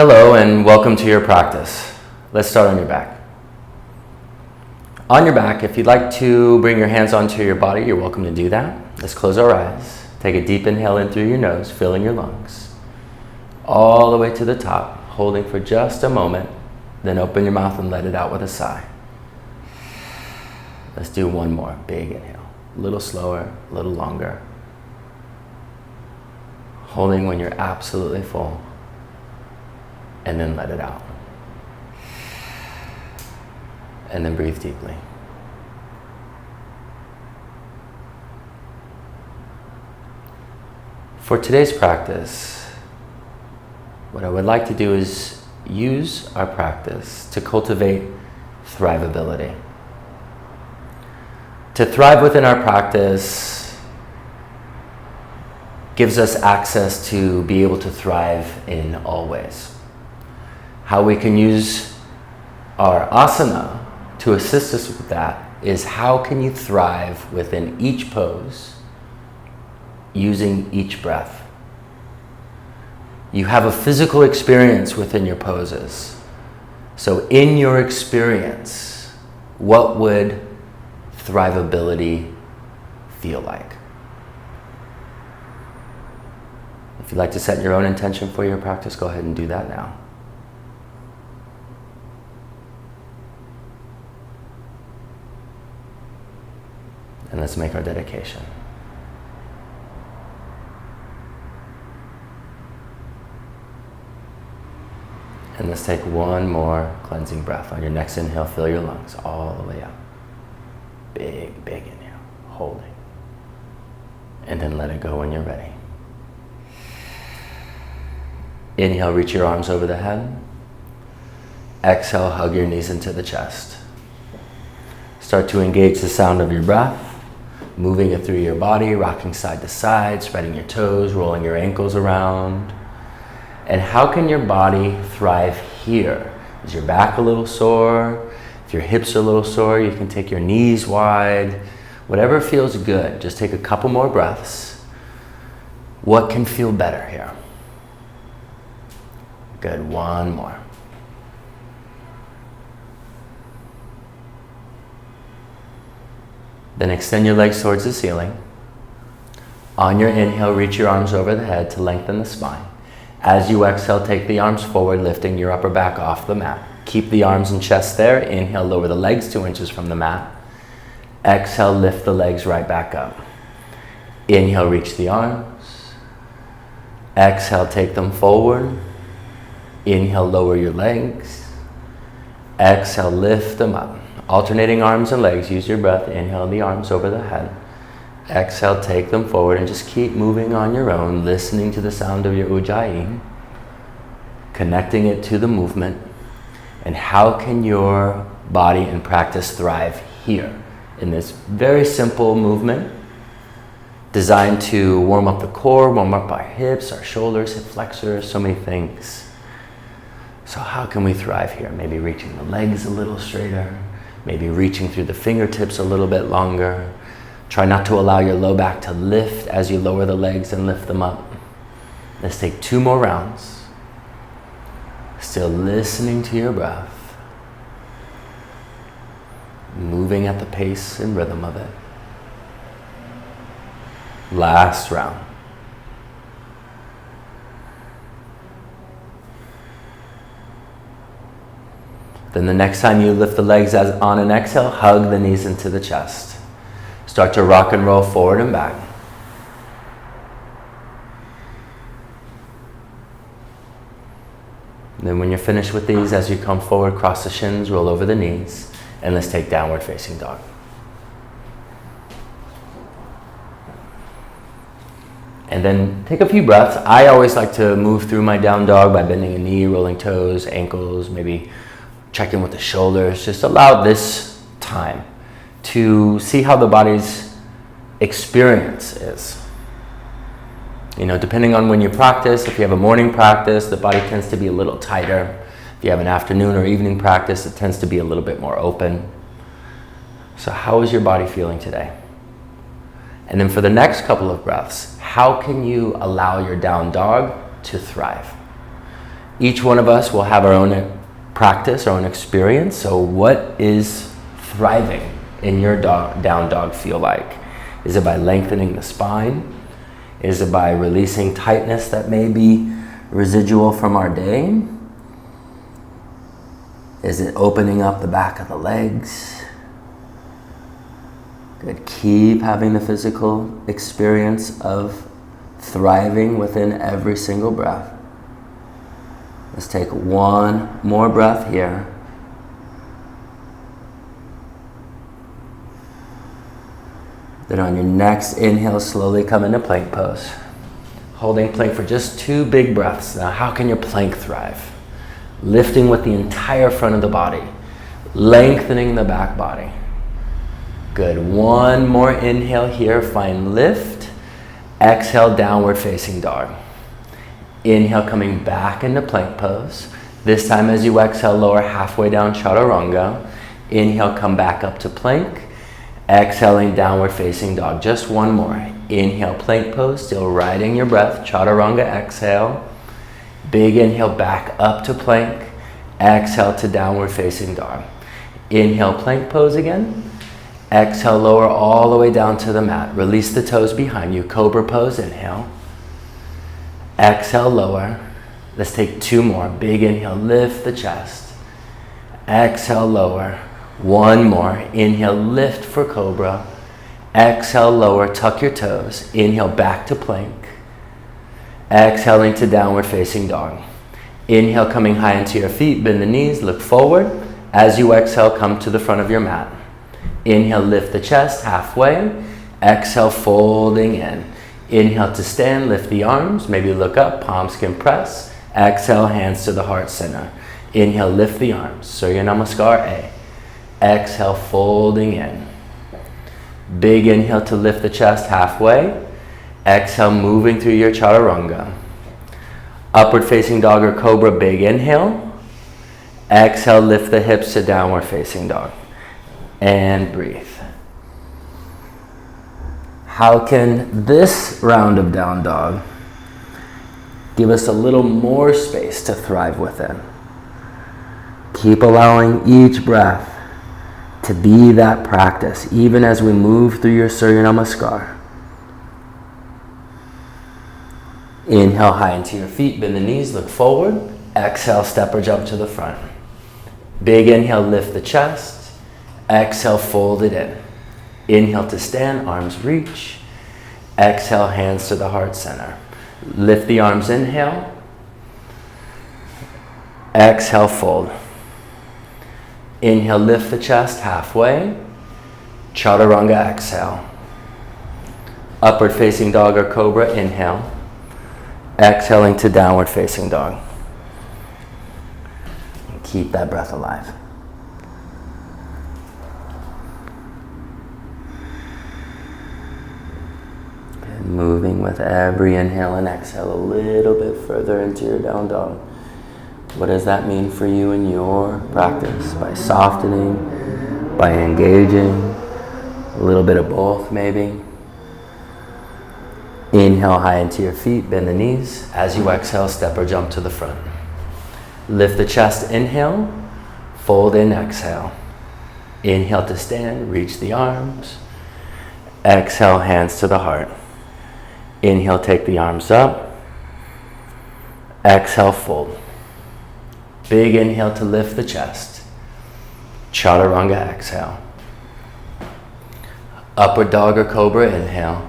Hello and welcome to your practice. Let's start on your back. On your back, if you'd like to bring your hands onto your body, you're welcome to do that. Let's close our eyes. Take a deep inhale in through your nose, filling your lungs. All the way to the top, holding for just a moment, then open your mouth and let it out with a sigh. Let's do one more big inhale. A little slower, a little longer. Holding when you're absolutely full. And then let it out. And then breathe deeply. For today's practice, what I would like to do is use our practice to cultivate thrivability. To thrive within our practice gives us access to be able to thrive in all ways. How we can use our asana to assist us with that is how can you thrive within each pose using each breath. You have a physical experience within your poses. So in your experience, what would thrivability feel like? If you'd like to set your own intention for your practice, go ahead and do that now. And let's make our dedication. And let's take one more cleansing breath. On your next inhale, fill your lungs all the way up. Big, big inhale, holding. And then let it go when you're ready. Inhale, reach your arms over the head. Exhale, hug your knees into the chest. Start to engage the sound of your breath. Moving it through your body, rocking side to side, spreading your toes, rolling your ankles around. And how can your body thrive here? Is your back a little sore? If your hips are a little sore, you can take your knees wide. Whatever feels good, just take a couple more breaths. What can feel better here? Good, one more. Then extend your legs towards the ceiling. On your inhale, reach your arms over the head to lengthen the spine. As you exhale, take the arms forward, lifting your upper back off the mat. Keep the arms and chest there. Inhale, lower the legs 2 inches from the mat. Exhale, lift the legs right back up. Inhale, reach the arms. Exhale, take them forward. Inhale, lower your legs. Exhale, lift them up. Alternating arms and legs, use your breath. Inhale the arms over the head. Exhale, take them forward and just keep moving on your own, listening to the sound of your ujjayi, connecting it to the movement. And how can your body and practice thrive here in this very simple movement designed to warm up the core, warm up our hips, our shoulders, hip flexors, so many things. So how can we thrive here? Maybe reaching the legs a little straighter. Maybe reaching through the fingertips a little bit longer. Try not to allow your low back to lift as you lower the legs and lift them up. Let's take 2 more rounds. Still listening to your breath. Moving at the pace and rhythm of it. Last round. Then the next time you lift the legs as on an exhale, hug the knees into the chest. Start to rock and roll forward and back. And then when you're finished with these, as you come forward, cross the shins, roll over the knees, and let's take downward facing dog. And then take a few breaths. I always like to move through my down dog by bending a knee, rolling toes, ankles, maybe check in with the shoulders. Just allow this time to see how the body's experience is. You know, depending on when you practice, if you have a morning practice, the body tends to be a little tighter. If you have an afternoon or evening practice, it tends to be a little bit more open. So how is your body feeling today? And then for the next couple of breaths, how can you allow your down dog to thrive? Each one of us will have our own practice, our own experience. So what is thriving in your down dog feel like? Is it by lengthening the spine? Is it by releasing tightness that may be residual from our day? Is it opening up the back of the legs? Good. Keep having the physical experience of thriving within every single breath. Let's take one more breath here. Then on your next inhale, slowly come into plank pose. Holding plank for just 2 big breaths. Now, how can your plank thrive? Lifting with the entire front of the body. Lengthening the back body. Good. One more inhale here. Find lift. Exhale, downward facing dog. Inhale, coming back into plank pose. This time as you exhale, lower halfway down, chaturanga. Inhale, come back up to plank. Exhaling, downward facing dog. Just one more. Inhale, plank pose, still riding your breath. Chaturanga, exhale. Big inhale, back up to plank. Exhale to downward facing dog. Inhale, plank pose again. Exhale, lower all the way down to the mat. Release the toes behind you. Cobra pose, inhale. Exhale, lower. Let's take 2 more. Big inhale, lift the chest. Exhale, lower. One more. Inhale, lift for cobra. Exhale, lower, tuck your toes. Inhale, back to plank. Exhaling to downward facing dog. Inhale, coming high into your feet, bend the knees, look forward. As you exhale, come to the front of your mat. Inhale, lift the chest halfway. Exhale, folding in. Inhale to stand, lift the arms, maybe look up, palms can press. Exhale, hands to the heart center. Inhale, lift the arms. Surya Namaskar A. Exhale, folding in. Big inhale to lift the chest halfway. Exhale, moving through your chaturanga. Upward facing dog or cobra, big inhale. Exhale, lift the hips to downward facing dog. And breathe. How can this round of down dog give us a little more space to thrive within? Keep allowing each breath to be that practice, even as we move through your Surya Namaskar. Inhale high into your feet, bend the knees, look forward. Exhale, step or jump to the front. Big inhale, lift the chest. Exhale, fold it in. Inhale to stand, arms reach. Exhale, hands to the heart center. Lift the arms, inhale. Exhale, fold. Inhale, lift the chest halfway. Chaturanga, exhale. Upward facing dog or cobra, inhale. Exhaling to downward facing dog. Keep that breath alive. And moving with every inhale and exhale a little bit further into your down dog. What does that mean for you in your practice? By softening, by engaging, a little bit of both maybe. Inhale high into your feet, bend the knees. As you exhale, step or jump to the front. Lift the chest, inhale, fold in, exhale. Inhale to stand, reach the arms. Exhale, hands to the heart. Inhale, take the arms up. Exhale, fold. Big inhale to lift the chest. Chaturanga, exhale. Upward dog or cobra, inhale.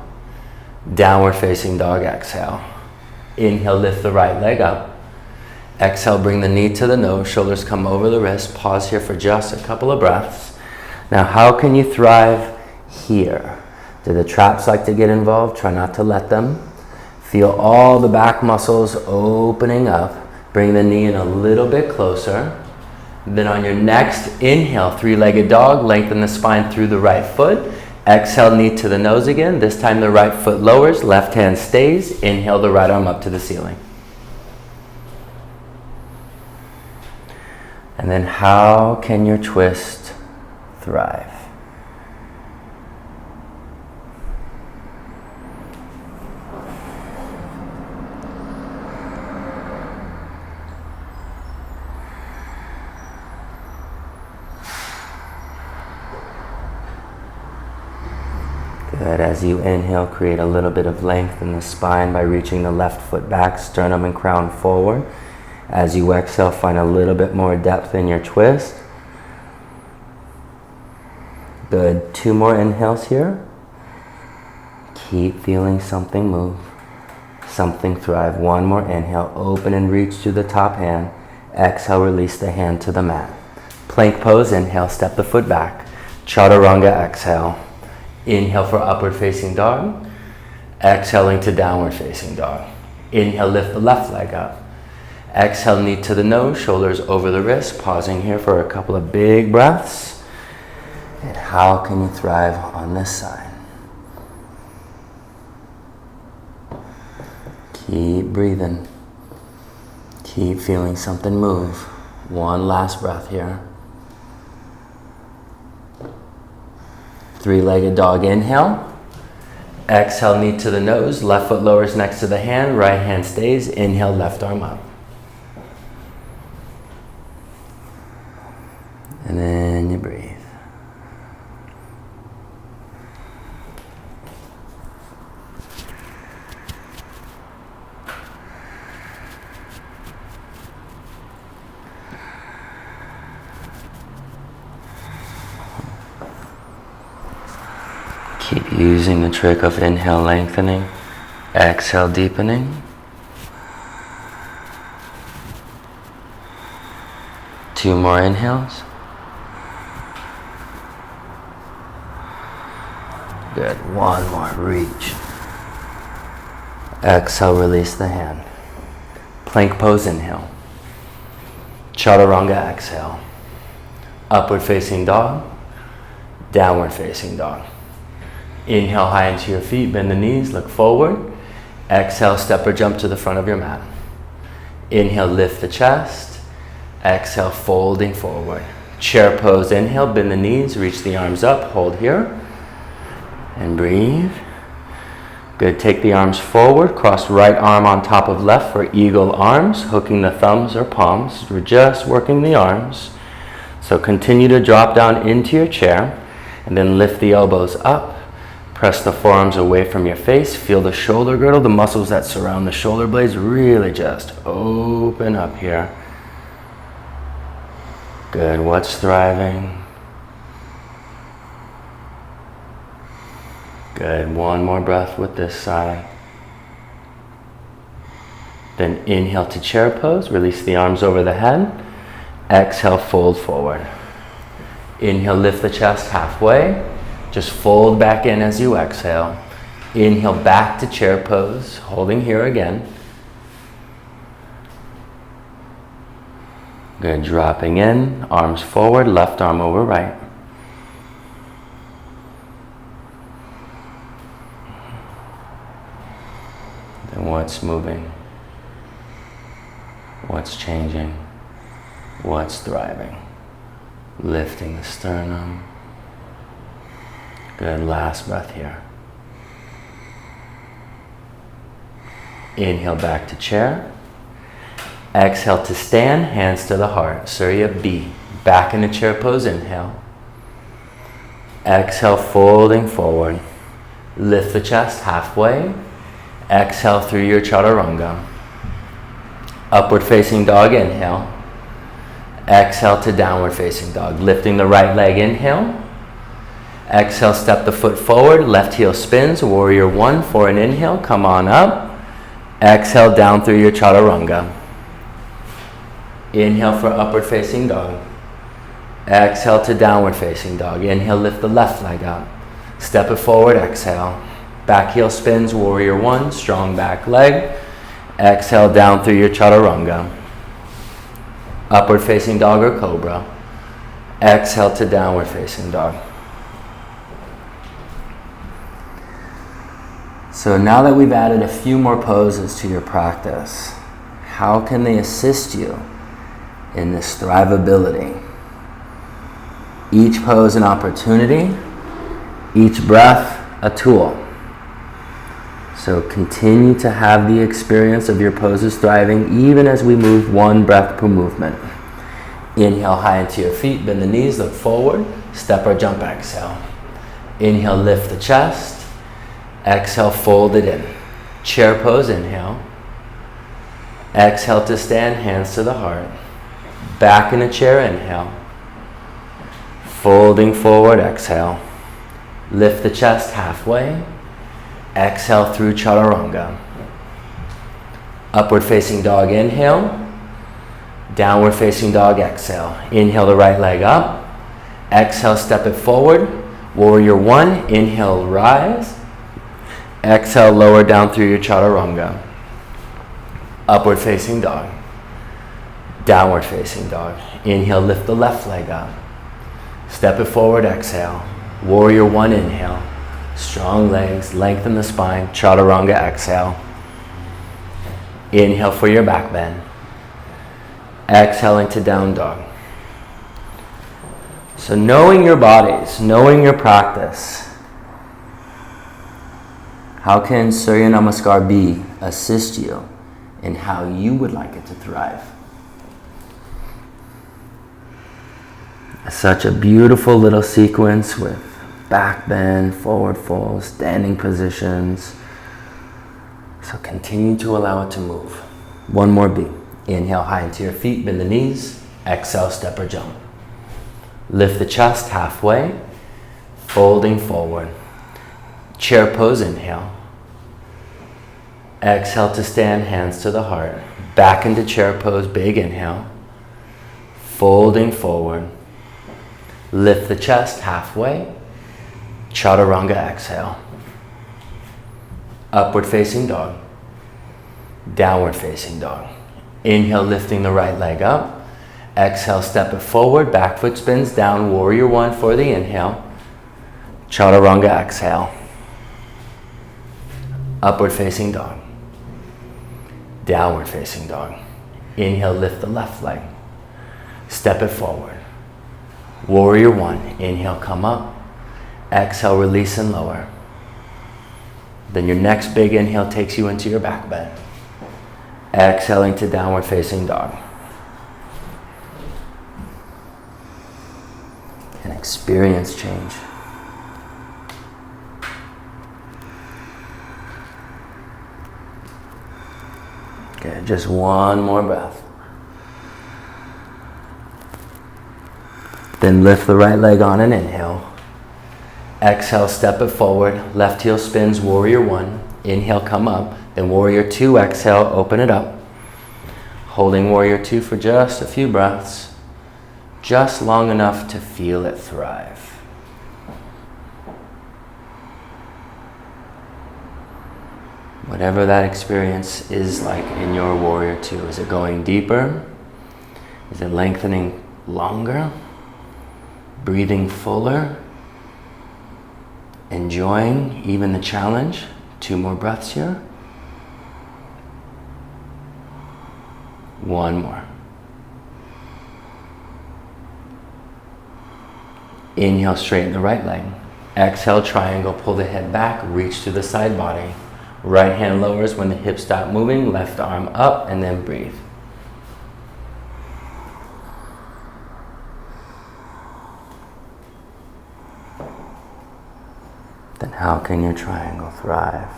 Downward facing dog, exhale. Inhale, lift the right leg up. Exhale, bring the knee to the nose, shoulders come over the wrist. Pause here for just a couple of breaths. Now, how can you thrive here? Do the traps like to get involved? Try not to let them. Feel all the back muscles opening up. Bring the knee in a little bit closer. Then on your next inhale, three-legged dog, lengthen the spine through the right foot. Exhale, knee to the nose again. This time the right foot lowers, left hand stays. Inhale the right arm up to the ceiling. And then how can your twist thrive? Good. As you inhale, create a little bit of length in the spine by reaching the left foot back, sternum and crown forward. As you exhale, find a little bit more depth in your twist. Good. 2 more inhales here. Keep feeling something move, something thrive. 1 more inhale, open and reach to the top hand. Exhale, release the hand to the mat. Plank pose, inhale, step the foot back. Chaturanga, exhale. Inhale for upward facing dog. Exhaling to downward facing dog. Inhale, lift the left leg up. Exhale, knee to the nose, shoulders over the wrist. Pausing here for a couple of big breaths. And how can you thrive on this side? Keep breathing. Keep feeling something move. 1 last breath here. 3-legged dog, inhale. Exhale, knee to the nose, left foot lowers next to the hand, right hand stays. Inhale, left arm up. And then you breathe. Keep using the trick of inhale lengthening, exhale deepening. 2 more inhales. Good. 1 more, reach. Exhale, release the hand. Plank pose, inhale. Chaturanga, exhale. Upward facing dog, downward facing dog. Inhale high into your feet, bend the knees, look forward. Exhale, step or jump to the front of your mat. Inhale, lift the chest. Exhale, folding forward. Chair pose, inhale, bend the knees, reach the arms up, hold here. And breathe. Good, take the arms forward, cross right arm on top of left for eagle arms, hooking the thumbs or palms. We're just working the arms. So continue to drop down into your chair and then lift the elbows up. Press the forearms away from your face. Feel the shoulder girdle, the muscles that surround the shoulder blades really just open up here. Good. What's thriving? Good. 1 more breath with this side. Then inhale to chair pose. Release the arms over the head. Exhale, fold forward. Inhale, lift the chest halfway. Just fold back in as you exhale. Inhale back to chair pose, holding here again. Good, dropping in, arms forward, left arm over right. Then what's moving? What's changing? What's thriving? Lifting the sternum. Good, last breath here. Inhale back to chair. Exhale to stand, hands to the heart. Surya B. Back into chair pose, inhale. Exhale, folding forward. Lift the chest halfway. Exhale through your chaturanga. Upward facing dog, inhale. Exhale to downward facing dog. Lifting the right leg, inhale. Exhale, step the foot forward, left heel spins, warrior 1 for an inhale, come on up. Exhale down through your chaturanga. Inhale for upward facing dog. Exhale to downward facing dog. Inhale, lift the left leg up. Step it forward, exhale. Back heel spins, warrior 1, strong back leg. Exhale down through your chaturanga. Upward facing dog or cobra. Exhale to downward facing dog. So now that we've added a few more poses to your practice, how can they assist you in this thrivability? Each pose an opportunity, each breath a tool. So continue to have the experience of your poses thriving even as we move 1 breath per movement. Inhale high into your feet, bend the knees, look forward, step or jump, exhale. Inhale, lift the chest. Exhale, fold it in. Chair pose, inhale. Exhale to stand, hands to the heart. Back in a chair, inhale. Folding forward, exhale. Lift the chest halfway. Exhale through chaturanga. Upward facing dog, inhale. Downward facing dog, exhale. Inhale the right leg up. Exhale, step it forward. Warrior one, inhale, rise. Exhale, lower down through your chaturanga. Upward facing dog. Downward facing dog. Inhale, lift the left leg up. Step it forward, exhale. Warrior one, inhale. Strong legs, lengthen the spine. Chaturanga, exhale. Inhale for your back bend. Exhaling to down dog. So knowing your bodies, knowing your practice, how can Surya Namaskar be assist you in how you would like it to thrive? Such a beautiful little sequence with back bend, forward fold, standing positions. So continue to allow it to move. One more beat. Inhale high into your feet, bend the knees. Exhale, step or jump. Lift the chest halfway, folding forward. Chair pose, inhale. Exhale to stand, hands to the heart. Back into chair pose, big inhale. Folding forward. Lift the chest halfway. Chaturanga, exhale. Upward facing dog. Downward facing dog. Inhale, lifting the right leg up. Exhale, step it forward. Back foot spins down. Warrior one for the inhale. Chaturanga, exhale. Upward facing dog. Downward facing dog. Inhale, lift the left leg. Step it forward. Warrior one. Inhale, come up. Exhale, release and lower. Then your next big inhale takes you into your back bend. Exhaling to downward facing dog. And experience change. Okay, just one more breath. Then lift the right leg on an inhale. Exhale, step it forward. Left heel spins, warrior one. Inhale, come up. Then warrior two, exhale, open it up. Holding warrior two for just a few breaths. Just long enough to feel it thrive. Whatever that experience is like in your warrior two. Is it going deeper? Is it lengthening longer? Breathing fuller? Enjoying even the challenge? 2 more breaths here. One more. Inhale, straighten the right leg. Exhale, triangle, pull the head back, reach to the side body. Right hand lowers when the hips stop moving, left arm up, and then breathe. Then how can your triangle thrive?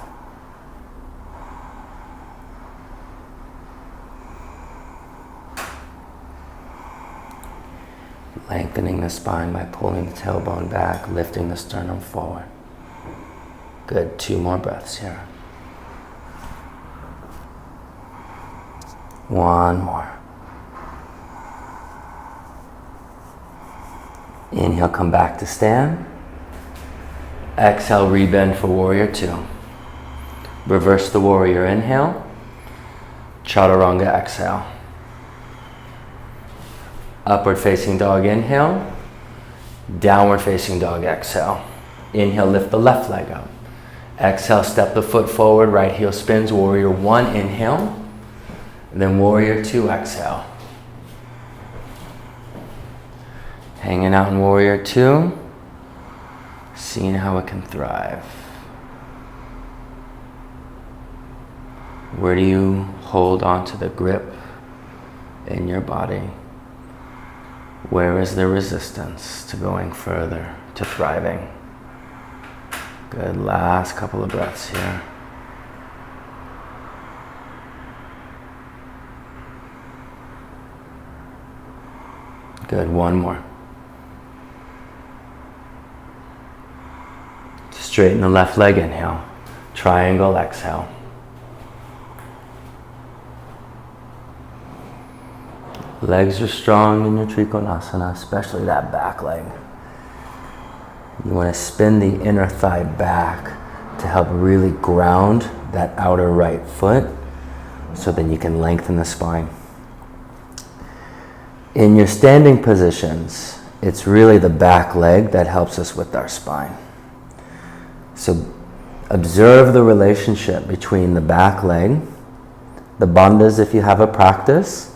Lengthening the spine by pulling the tailbone back, lifting the sternum forward. Good, 2 more breaths here. One more. Inhale, come back to stand. Exhale, rebend for warrior two. Reverse the warrior inhale. Chaturanga exhale. Upward facing dog inhale. Downward facing dog exhale. Inhale, lift the left leg up. Exhale, step the foot forward, right heel spins, warrior one, inhale. And then warrior two, exhale. Hanging out in warrior two, seeing how it can thrive. Where do you hold on to the grip in your body? Where is the resistance to going further, to thriving? Good, last couple of breaths here. Good, one more. Straighten the left leg, inhale. Triangle, exhale. Legs are strong in your Trikonasana, especially that back leg. You want to spin the inner thigh back to help really ground that outer right foot so then you can lengthen the spine. In your standing positions, it's really the back leg that helps us with our spine. So observe the relationship between the back leg, the bandhas if you have a practice,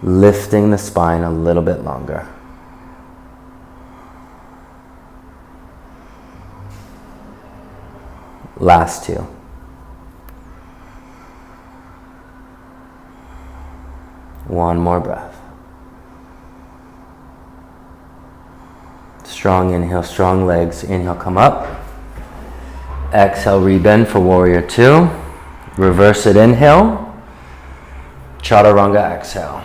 lifting the spine a little bit longer. Last two. One more breath. Strong inhale, strong legs. Inhale, come up. Exhale, rebend for warrior two. Reverse it, inhale. Chaturanga, exhale.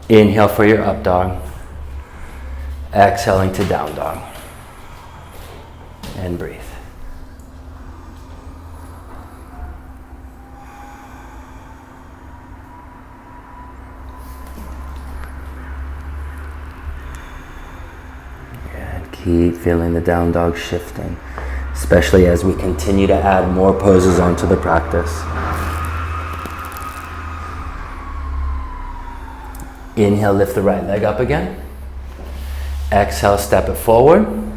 Inhale for your up dog. Exhaling to down dog. And breathe. Good. Keep feeling the down dog shifting, especially as we continue to add more poses onto the practice. Inhale, lift the right leg up again. Exhale, step it forward.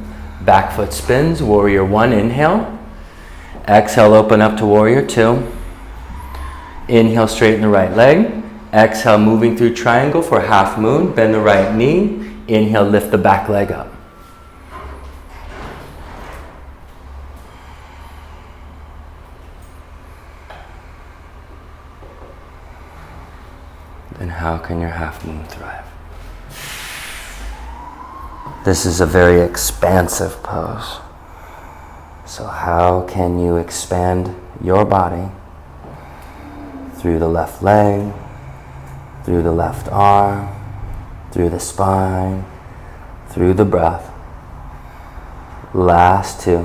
Back foot spins, warrior one, inhale. Exhale, open up to warrior two. Inhale, straighten the right leg. Exhale, moving through triangle for half moon. Bend the right knee. Inhale, lift the back leg up. Then how can your half moon thrive? This is a very expansive pose. So how can you expand your body through the left leg, through the left arm, through the spine, through the breath? Last two.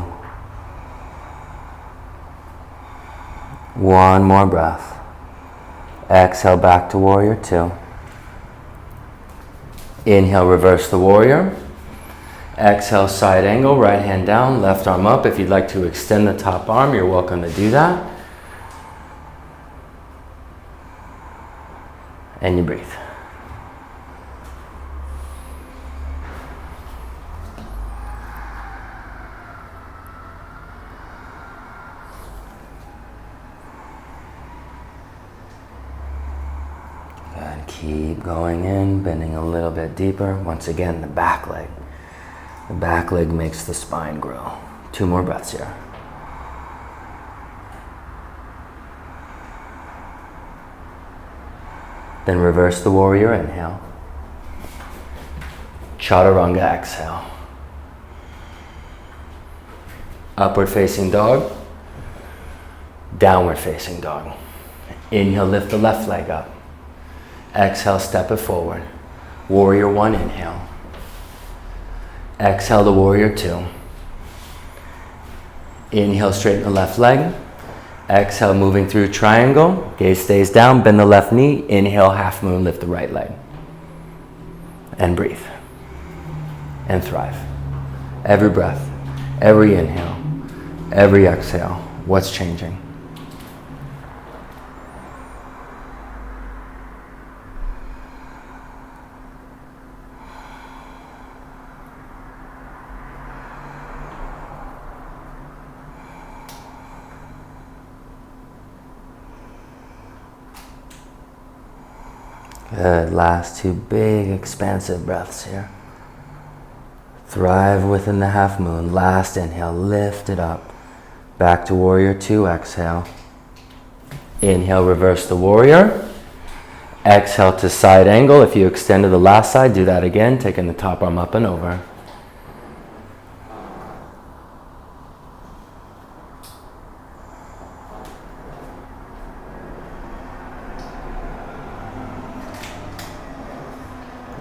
One more breath. Exhale back to warrior two. Inhale, reverse the warrior. Exhale, side angle, right hand down, left arm up. If you'd like to extend the top arm, you're welcome to do that. And you breathe. Good. Keep going in, bending a little bit deeper. Once again, the back leg. The back leg makes the spine grow. Two more breaths here. Then reverse the warrior, inhale. Chaturanga, exhale. Upward facing dog. Downward facing dog. Inhale, lift the left leg up. Exhale, step it forward. Warrior one, inhale. Exhale to warrior two. Inhale, straighten the left leg. Exhale, moving through triangle. Gaze stays down, bend the left knee. Inhale, half moon, lift the right leg. And breathe. And thrive. Every breath, every inhale, every exhale. What's changing? Good. Last two big expansive breaths here. Thrive within the half moon. Last inhale, lift it up. Back to warrior two, exhale. Inhale, reverse the warrior. Exhale to side angle. If you extended the last side, do that again, taking the top arm up and over.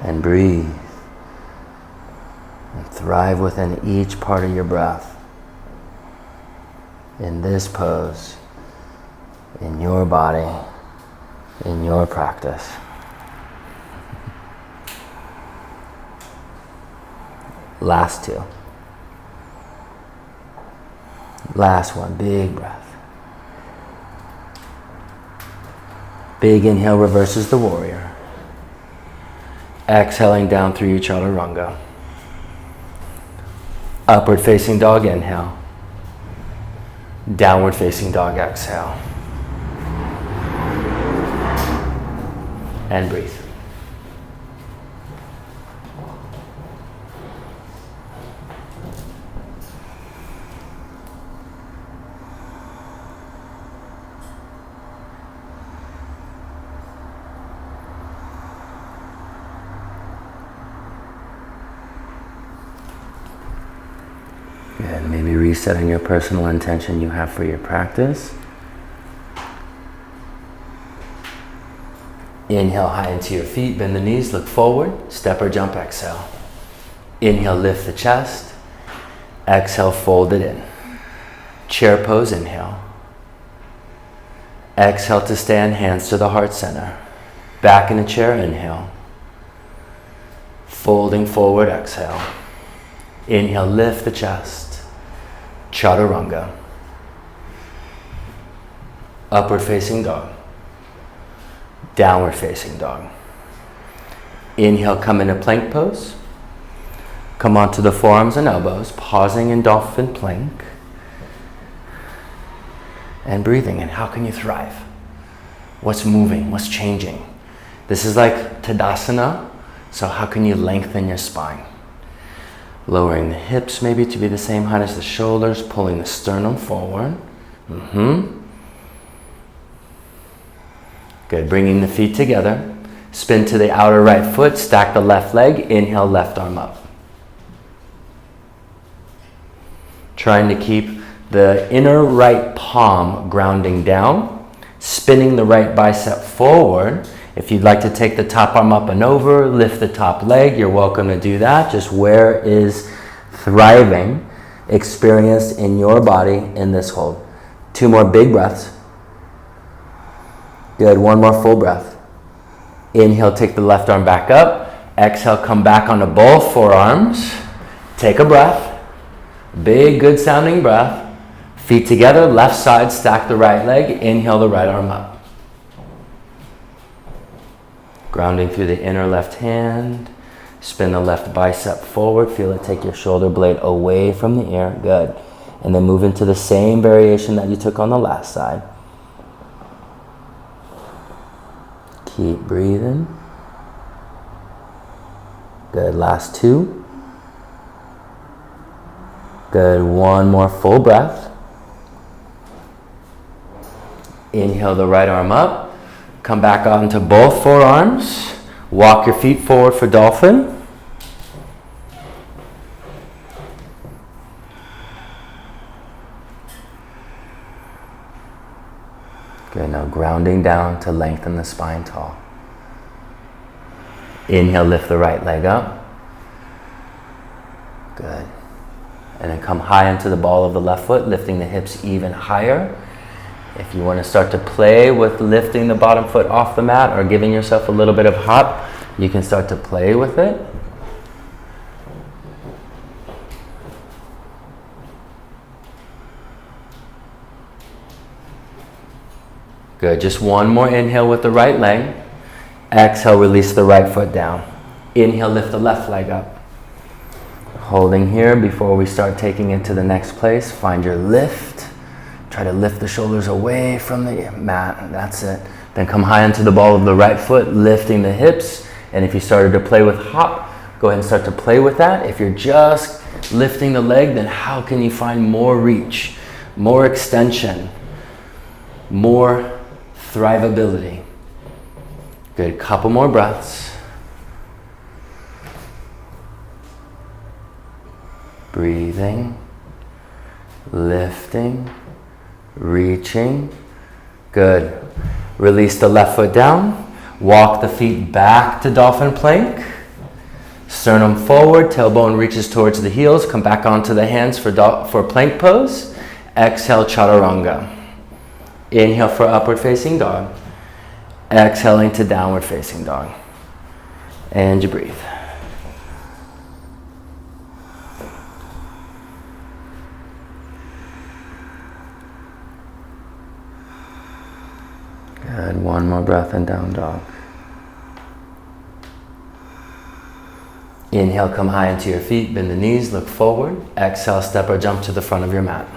And breathe. And thrive within each part of your breath. In this pose, in your body, in your practice. Last two. Last one, big breath. Big inhale reverses the warrior. Exhaling down through your chaturanga. Upward facing dog inhale. Downward facing dog exhale. And breathe. Good. Maybe resetting your personal intention you have for your practice. Inhale high into your feet, bend the knees, look forward, step or jump, exhale. Inhale, lift the chest. Exhale, fold it in. Chair pose, inhale. Exhale to stand, hands to the heart center. Back in a chair, inhale. Folding forward, exhale. Inhale, lift the chest. Chaturanga. Upward facing dog. Downward facing dog. Inhale, come into plank pose. Come onto the forearms and elbows, pausing in dolphin plank. And breathing in. How can you thrive? What's moving? What's changing? This is like Tadasana, so how can you lengthen your spine? Lowering the hips maybe to be the same height as the shoulders, pulling the sternum forward. Good, bringing the feet together. Spin to the outer right foot, stack the left leg, inhale, left arm up. Trying to keep the inner right palm grounding down, spinning the right bicep forward. If you'd like to take the top arm up and over, lift the top leg, you're welcome to do that. Just where is thriving experienced in your body in this hold. 2 more big breaths. Good, 1 more full breath. Inhale, take the left arm back up. Exhale, come back onto both forearms. Take a breath. Big, good sounding breath. Feet together, left side, stack the right leg. Inhale, the right arm up. Grounding through the inner left hand. Spin the left bicep forward. Feel it take your shoulder blade away from the ear. Good. And then move into the same variation that you took on the last side. Keep breathing. Good. Last 2. Good. 1 more full breath. Inhale the right arm up. Come back onto both forearms. Walk your feet forward for dolphin. Good, now grounding down to lengthen the spine tall. Inhale, lift the right leg up. Good. And then come high into the ball of the left foot, lifting the hips even higher. If you want to start to play with lifting the bottom foot off the mat or giving yourself a little bit of hop, you can start to play with it. Good, just 1 more inhale with the right leg. Exhale, release the right foot down. Inhale, lift the left leg up. Holding here before we start taking it to the next place. Find your lift. Try to lift the shoulders away from the mat. That's it. Then come high into the ball of the right foot, lifting the hips. And if you started to play with hop, go ahead and start to play with that. If you're just lifting the leg, then how can you find more reach, more extension, more thrivability? Good. Couple more breaths. Breathing, lifting, reaching. Good. Release the left foot down. Walk the feet back to dolphin plank. Sternum forward, tailbone reaches towards the heels. Come back onto the hands for plank pose. Exhale, chaturanga. Inhale for upward facing dog. Exhaling to downward facing dog. And you breathe. Good. One more breath in down dog. Inhale, come high into your feet, bend the knees, look forward. Exhale, step or jump to the front of your mat.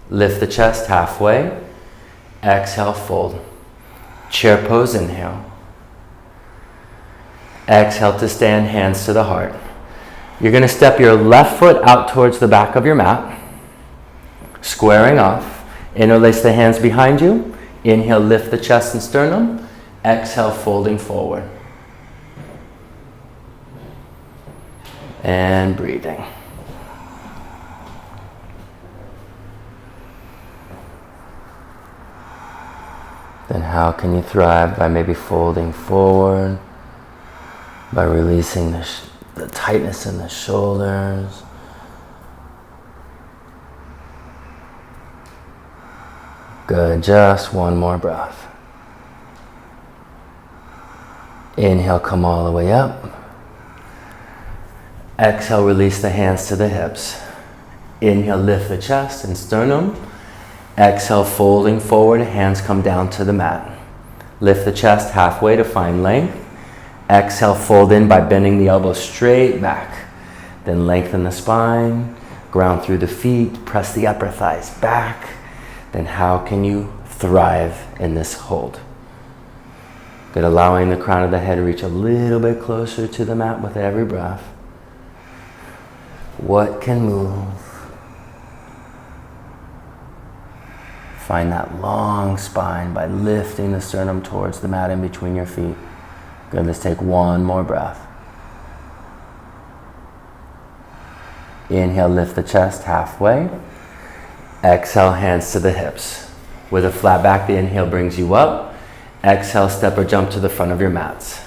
Lift the chest halfway. Exhale, fold. Chair pose, inhale. Exhale to stand, hands to the heart. You're going to step your left foot out towards the back of your mat, squaring off. Interlace the hands behind you. Inhale, lift the chest and sternum. Exhale, folding forward. And breathing. Then how can you thrive? By maybe folding forward, by releasing the tightness in the shoulders. Good, just one more breath. Inhale, come all the way up. Exhale, release the hands to the hips. Inhale, lift the chest and sternum. Exhale, folding forward, hands come down to the mat. Lift the chest halfway to find length. Exhale, fold in by bending the elbows straight back. Then lengthen the spine, ground through the feet, press the upper thighs back. Then how can you thrive in this hold? Good, allowing the crown of the head to reach a little bit closer to the mat with every breath. What can move? Find that long spine by lifting the sternum towards the mat in between your feet. Good, let's take one more breath. Inhale, lift the chest halfway. Exhale, hands to the hips. With a flat back, the inhale brings you up. Exhale, step or jump to the front of your mats.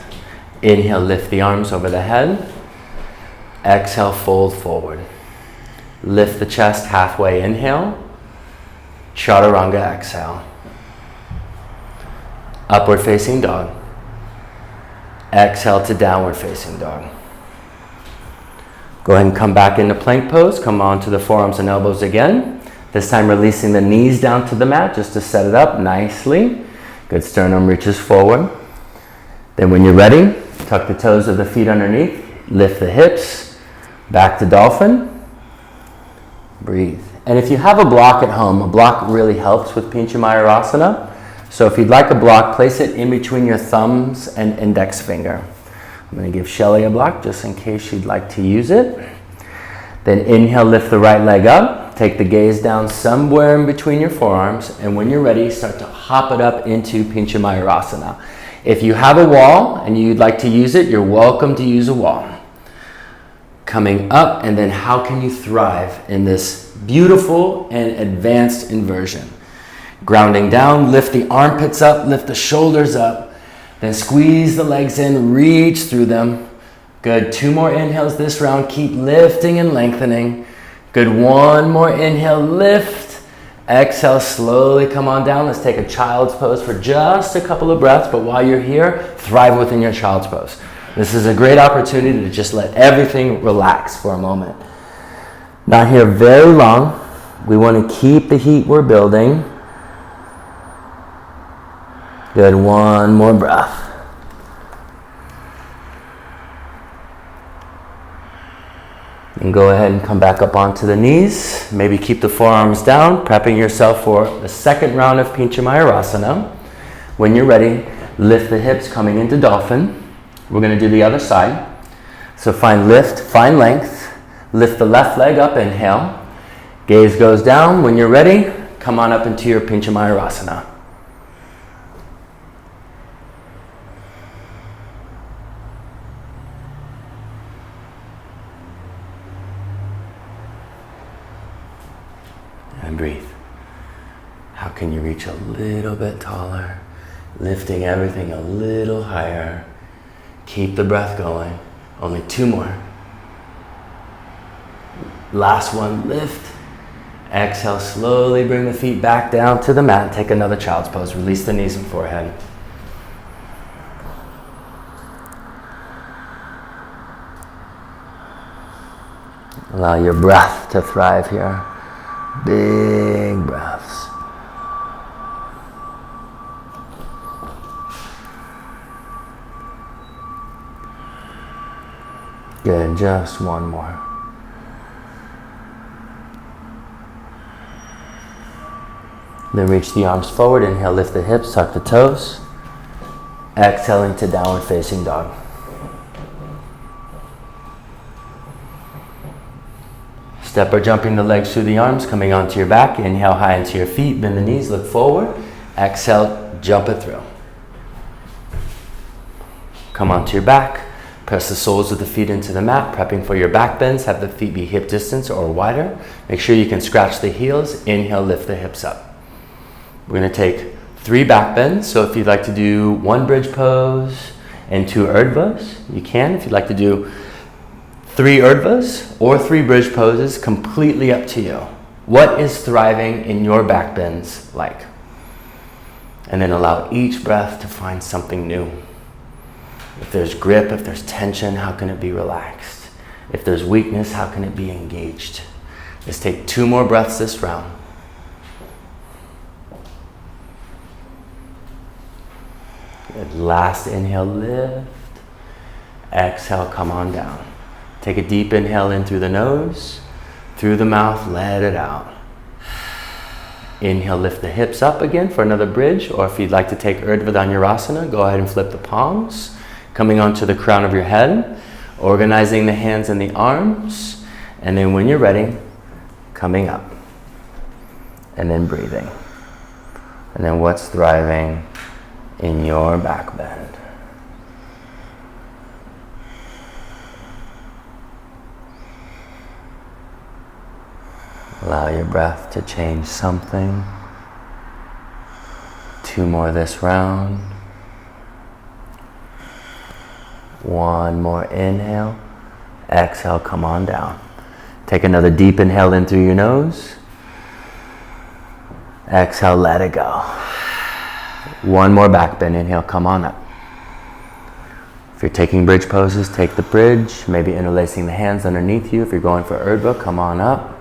Inhale, lift the arms over the head. Exhale, fold forward. Lift the chest halfway, inhale. Chaturanga, exhale. Upward facing dog. Exhale to downward facing dog. Go ahead and come back into plank pose. Come on to the forearms and elbows again. This time releasing the knees down to the mat just to set it up nicely. Good, sternum reaches forward. Then when you're ready, tuck the toes of the feet underneath. Lift the hips. Back to dolphin. Breathe. And if you have a block at home, a block really helps with Pincha Mayurasana. So if you'd like a block, place it in between your thumbs and index finger. I'm going to give Shelley a block just in case she'd like to use it. Then inhale, lift the right leg up. Take the gaze down somewhere in between your forearms. And when you're ready, start to hop it up into Pincha Mayurasana. If you have a wall and you'd like to use it, you're welcome to use a wall. Coming up, and then how can you thrive in this beautiful and advanced inversion? Grounding down, lift the armpits up, lift the shoulders up, then squeeze the legs in, reach through them. Good, 2 more inhales this round, keep lifting and lengthening. Good, 1 more inhale, lift. Exhale, slowly come on down. Let's take a child's pose for just a couple of breaths, but while you're here, thrive within your child's pose. This is a great opportunity to just let everything relax for a moment. Not here very long. We want to keep the heat we're building. Good, 1 more breath. And go ahead and come back up onto the knees. Maybe keep the forearms down, prepping yourself for the second round of Pincha Mayurasana. When you're ready, lift the hips coming into dolphin. We're going to do the other side. So find lift, find length. Lift the left leg up, inhale. Gaze goes down. When you're ready, come on up into your Pincha Mayurasana. And breathe. How can you reach a little bit taller? Lifting everything a little higher. Keep the breath going. Only 2 more. Last one, lift. Exhale, slowly bring the feet back down to the mat. Take another child's pose. Release the knees and forehead. Allow your breath to thrive here. Big breaths. Good, just one more. Then reach the arms forward. Inhale, lift the hips, tuck the toes. Exhaling to downward facing dog. Step or jumping the legs through the arms, coming onto your back. Inhale high into your feet, bend the knees, look forward. Exhale, jump it through. Come onto your back. Press the soles of the feet into the mat, prepping for your back bends. Have the feet be hip distance or wider. Make sure you can scratch the heels. Inhale, lift the hips up. We're going to take 3 back bends. So if you'd like to do 1 bridge pose and 2 urdhvas, you can. If you'd like to do 3 urdhvas or 3 bridge poses, completely up to you. What is thriving in your back bends like? And then allow each breath to find something new. If there's grip, if there's tension, how can it be relaxed? If there's weakness, how can it be engaged? Let's take 2 more breaths this round. Good. Last inhale, lift. Exhale, come on down. Take a deep inhale in through the nose, through the mouth, let it out. Inhale, lift the hips up again for another bridge, or if you'd like to take Urdhva Dhanurasana, go ahead and flip the palms, coming onto the crown of your head, organizing the hands and the arms, and then when you're ready, coming up, and then breathing. And then what's thriving in your back bend? Allow your breath to change something. 2 more this round. 1 more inhale. Exhale, come on down. Take another deep inhale in through your nose. Exhale, let it go. 1 more back bend. Inhale, come on up. If you're taking bridge poses, take the bridge. Maybe interlacing the hands underneath you. If you're going for Urdhva, come on up.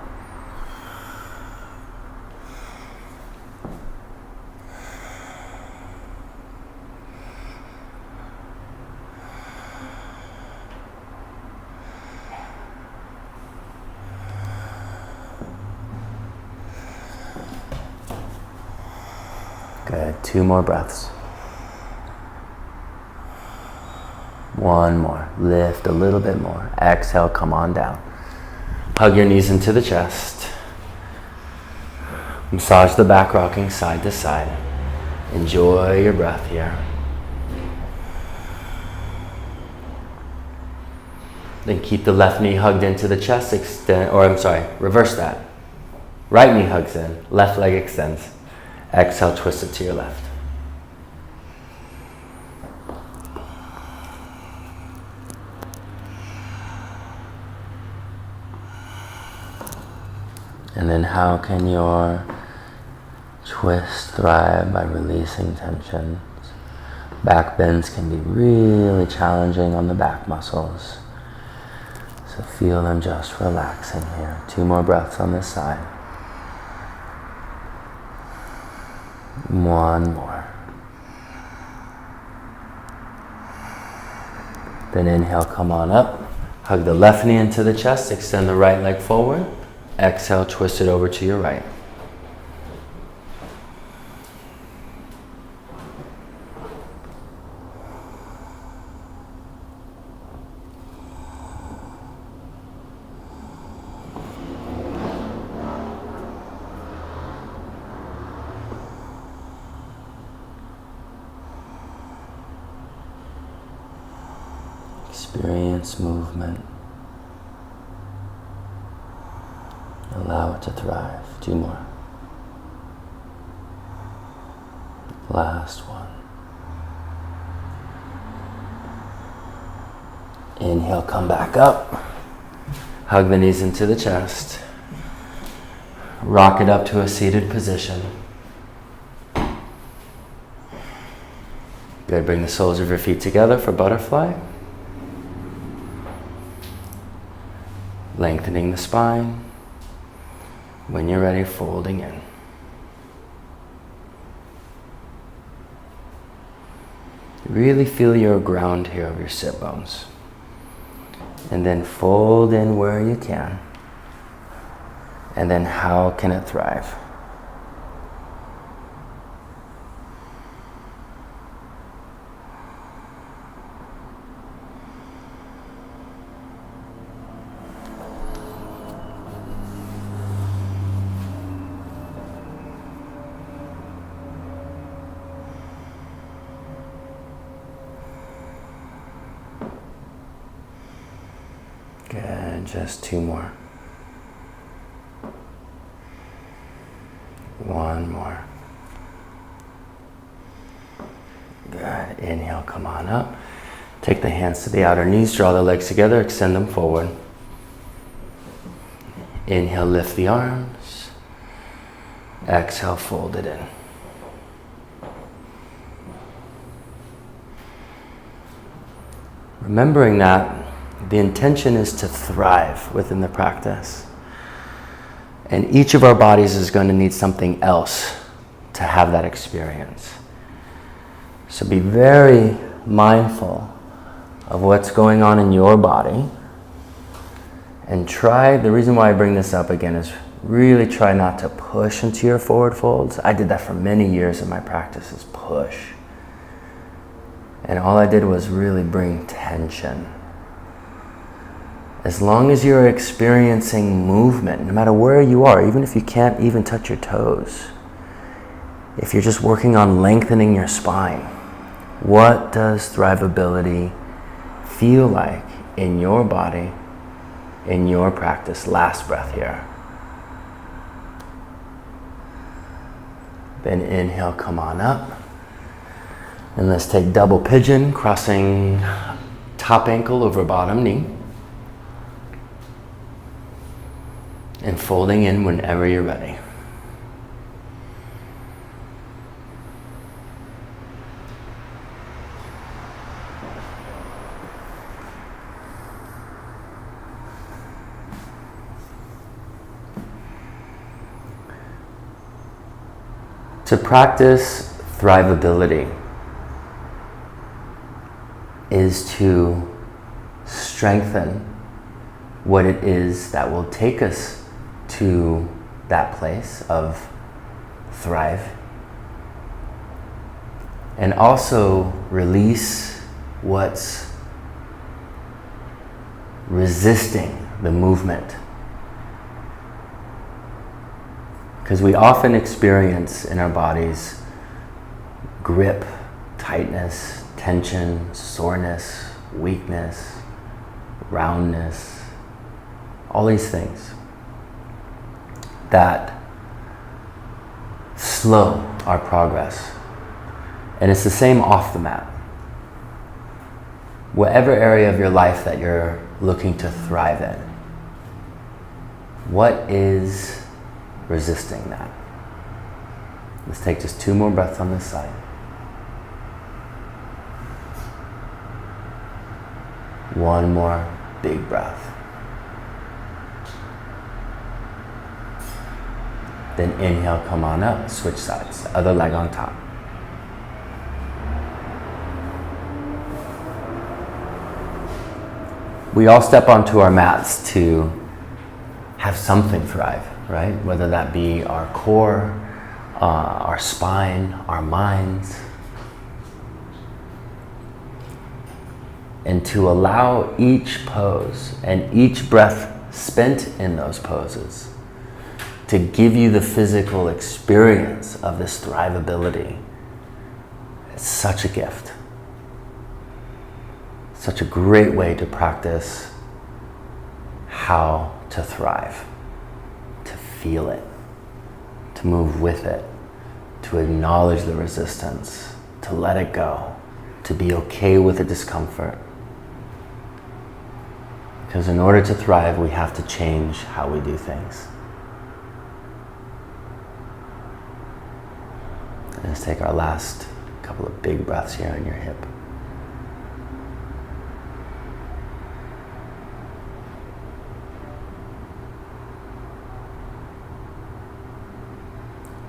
Good. 2 more breaths. 1 more. Lift a little bit more. Exhale, come on down. Hug your knees into the chest. Massage the back, rocking side to side. Enjoy your breath here. Then keep the left knee hugged into the chest. Extend, or I'm sorry, reverse that. Right knee hugs in, left leg extends. Exhale, twist it to your left. And then how can your twist thrive? By releasing tensions. Back bends can be really challenging on the back muscles. So feel them just relaxing here. 2 more breaths on this side. 1 more. Then inhale, come on up. Hug the left knee into the chest. Extend the right leg forward. Exhale, twist it over to your right. Experience movement. Allow it to thrive. 2 more. Last one. Inhale, come back up. Hug the knees into the chest. Rock it up to a seated position. Good, bring the soles of your feet together for butterfly. Lengthening the spine. When you're ready, folding in. Really feel your ground here of your sit bones. And then fold in where you can. And then how can it thrive? Good, just two more. One more. Good, inhale, come on up. Take the hands to the outer knees, draw the legs together, extend them forward. Inhale, lift the arms. Exhale, fold it in. Remembering that the intention is to thrive within the practice. And each of our bodies is going to need something else to have that experience. So be very mindful of what's going on in your body. And the reason why I bring this up again is really try not to push into your forward folds. I did that for many years in my practice, is push. And all I did was really bring tension. As long as you're experiencing movement, no matter where you are, even if you can't even touch your toes, if you're just working on lengthening your spine, what does thrivability feel like in your body, in your practice? Last breath here. Then inhale, come on up. And let's take double pigeon, crossing top ankle over bottom knee. And folding in whenever you're ready. To practice thrivability is to strengthen what it is that will take us to that place of thrive, and also release what's resisting the movement. Because we often experience in our bodies grip, tightness, tension, soreness, weakness, roundness, all these things that slow our progress. And it's the same off the mat. Whatever area of your life that you're looking to thrive in, what is resisting that? Let's take just two more breaths on this side. One more big breath. Then inhale, come on up, switch sides, other leg on top. We all step onto our mats to have something thrive, right? Whether that be our core, our spine, our minds. And to allow each pose and each breath spent in those poses to give you the physical experience of this thrivability. It's such a gift. Such a great way to practice how to thrive, to feel it, to move with it, to acknowledge the resistance, to let it go, to be okay with the discomfort. Because in order to thrive, we have to change how we do things. Let's take our last couple of big breaths here on your hip.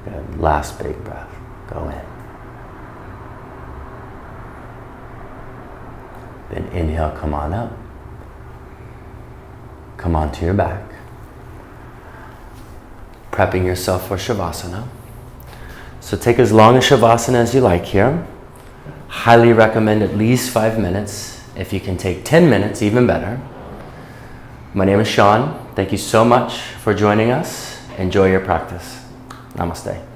Good. Last big breath. Go in. Then inhale, come on up. Come onto your back. Prepping yourself for Shavasana. So take as long a Shavasana as you like here. Highly recommend at least 5 minutes. If you can take 10 minutes, even better. My name is Sean. Thank you so much for joining us. Enjoy your practice. Namaste.